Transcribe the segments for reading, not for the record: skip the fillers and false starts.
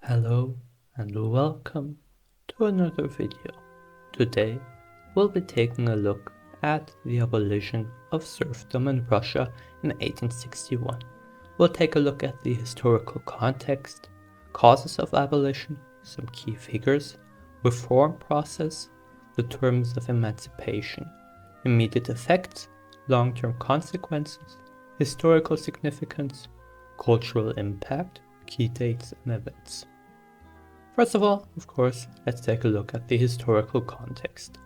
Hello and welcome to another video. Today we'll be taking a look at the abolition of serfdom in Russia in 1861. We'll take a look at the historical context, causes of abolition, some key figures, reform process, the terms of emancipation, immediate effects, long-term consequences, historical significance, cultural impact, key dates and events. First of all, of course, let's take a look at the historical context.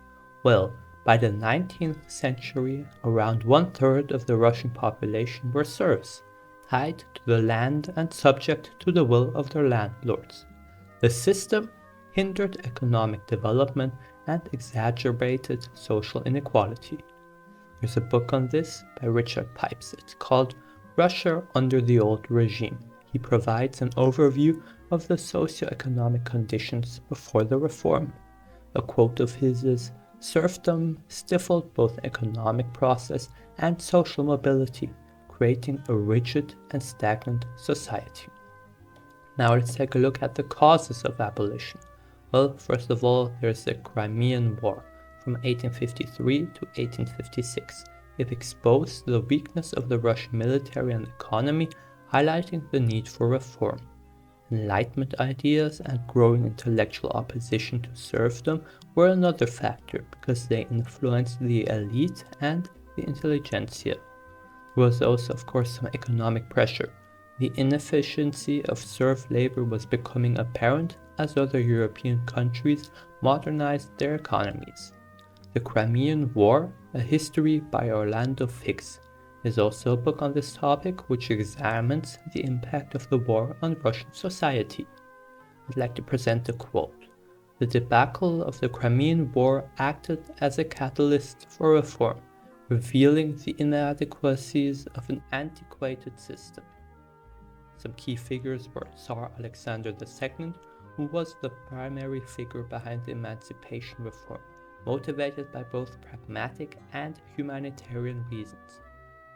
Well, by the 19th century, around 1/3 of the Russian population were serfs, tied to the land and subject to the will of their landlords. The system hindered economic development and exacerbated social inequality. There's a book on this by Richard Pipes. It's called Russia Under the Old Regime. He provides an overview of the socio-economic conditions before the reform. A quote of his is, "Serfdom stifled both economic process and social mobility, creating a rigid and stagnant society." Now let's take a look at the causes of abolition. Well, first of all, there's the Crimean War from 1853 to 1856. It exposed the weakness of the Russian military and economy, highlighting the need for reform. Enlightenment ideas and growing intellectual opposition to serfdom were another factor because they influenced the elite and the intelligentsia. There was also, of course, some economic pressure. The inefficiency of serf labor was becoming apparent as other European countries modernized their economies. The Crimean War, a history by Orlando Figes, is also a book on this topic which examines the impact of the war on Russian society. I'd like to present a quote. "The debacle of the Crimean War acted as a catalyst for reform, revealing the inadequacies of an antiquated system." Some key figures were Tsar Alexander II, who was the primary figure behind the emancipation reform, motivated by both pragmatic and humanitarian reasons.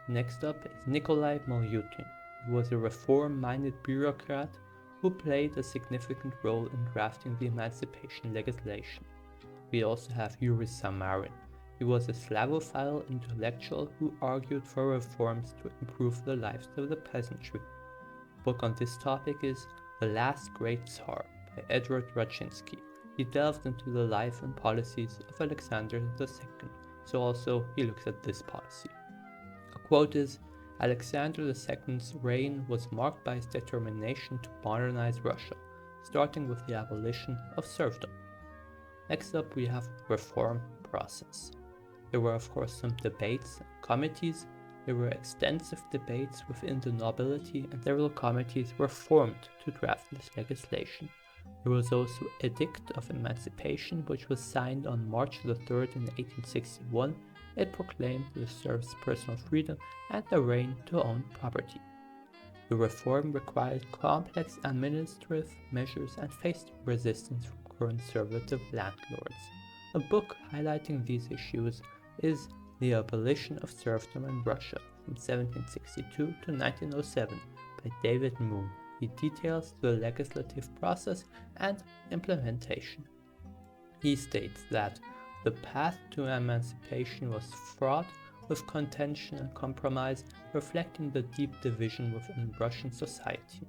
Next up is Nikolai Milutin, who was a reform-minded bureaucrat who played a significant role in drafting the emancipation legislation. We also have Yuri Samarin. He was a Slavophile intellectual who argued for reforms to improve the lives of the peasantry. The book on this topic is The Last Great Tsar by Edward Rachinsky. He delved into the life and policies of Alexander II, so also he looks at this policy. Quote is, "Alexander II's reign was marked by his determination to modernize Russia, starting with the abolition of serfdom." Next up we have reform process. There were of course some debates and committees. There were extensive debates within the nobility and several committees were formed to draft this legislation. There was also Edict of Emancipation, which was signed on March the 3rd in 1861. It proclaimed the serfs' personal freedom and the right to own property. The reform required complex administrative measures and faced resistance from conservative landlords. A book highlighting these issues is The Abolition of Serfdom in Russia from 1762 to 1907 by David Moon. He details the legislative process and implementation. He states that the path to emancipation was fraught with contention and compromise, reflecting the deep division within Russian society.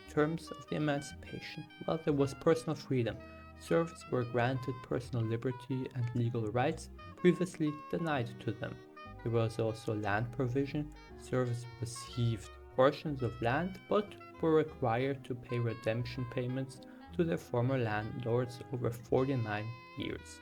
In terms of the emancipation, while there was personal freedom, serfs were granted personal liberty and legal rights previously denied to them. There was also land provision. Serfs received portions of land but were required to pay redemption payments to their former landlords over 49 years.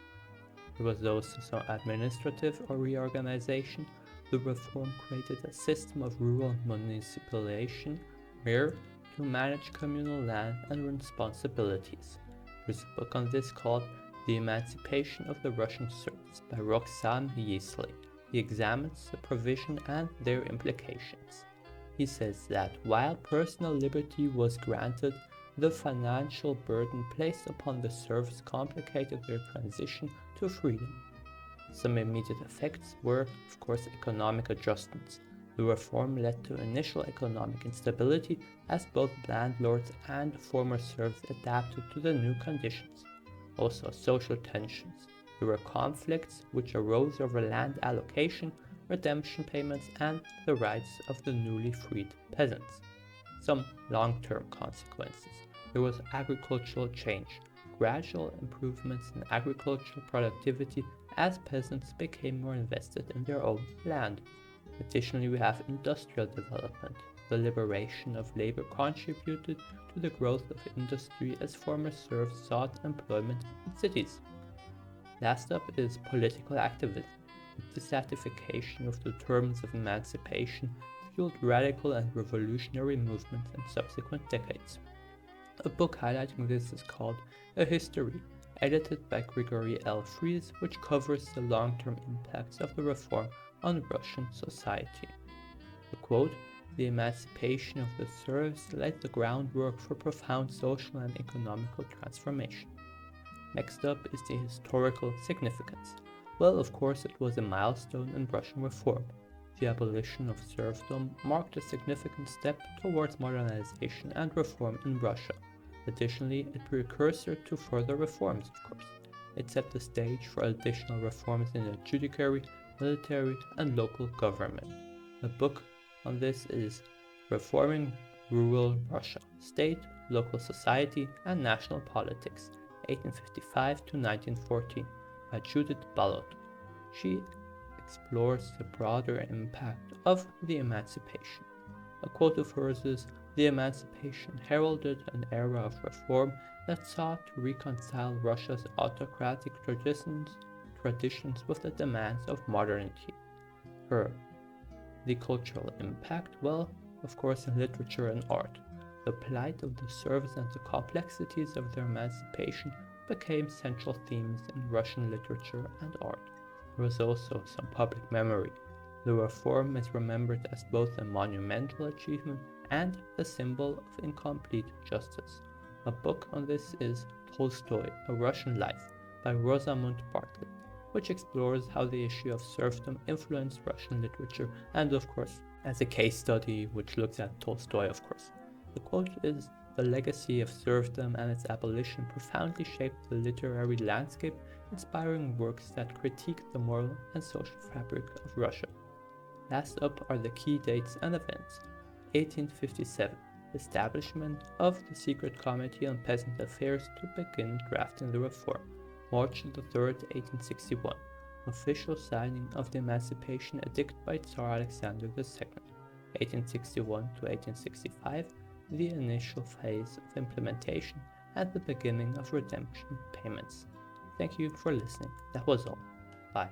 There was also some administrative reorganization. The reform created a system of rural municipalization where to manage communal land and responsibilities. There's a book on this called The Emancipation of the Russian Serfs by Roxane Yesley. He examines the provision and their implications. He says that while personal liberty was granted, the financial burden placed upon the serfs complicated their transition to freedom. Some immediate effects were, of course, economic adjustments. The reform led to initial economic instability as both landlords and former serfs adapted to the new conditions. Also social tensions. There were conflicts which arose over land allocation, redemption payments, and the rights of the newly freed peasants. Some long-term consequences. There was agricultural change, gradual improvements in agricultural productivity as peasants became more invested in their own land. Additionally, we have industrial development. The liberation of labor contributed to the growth of industry as former serfs sought employment in cities. Last up is political activism. The dissatisfaction with the terms of emancipation fueled radical and revolutionary movements in subsequent decades. A book highlighting this is called A History, edited by Grigory L. Fries, which covers the long-term impacts of the reform on Russian society. The quote, "The emancipation of the serfs laid the groundwork for profound social and economical transformation." Next up is the historical significance. Well, of course, it was a milestone in Russian reform. The abolition of serfdom marked a significant step towards modernization and reform in Russia. Additionally, a precursor to further reforms, of course. It set the stage for additional reforms in the judiciary, military, and local government. A book on this is Reforming Rural Russia, State, Local Society, and National Politics, 1855 to 1914, by Judith Ballot. She explores the broader impact of the emancipation. A quote of hers is, "The emancipation heralded an era of reform that sought to reconcile Russia's autocratic traditions with the demands of modernity." The cultural impact, well, of course, in literature and art. The plight of the serfs and the complexities of their emancipation became central themes in Russian literature and art. There was also some public memory. The reform is remembered as both a monumental achievement and a symbol of incomplete justice. A book on this is Tolstoy, A Russian Life, by Rosamund Bartlett, which explores how the issue of serfdom influenced Russian literature, and of course, as a case study which looks at Tolstoy, of course. The quote is, "The legacy of serfdom and its abolition profoundly shaped the literary landscape, inspiring works that critique the moral and social fabric of Russia." Last up are the key dates and events. 1857, establishment of the Secret Committee on Peasant Affairs to begin drafting the reform. March 3rd, 1861, official signing of the Emancipation Edict by Tsar Alexander II. 1861 to 1865, the initial phase of implementation and the beginning of redemption payments. Thank you for listening. That was all. Bye.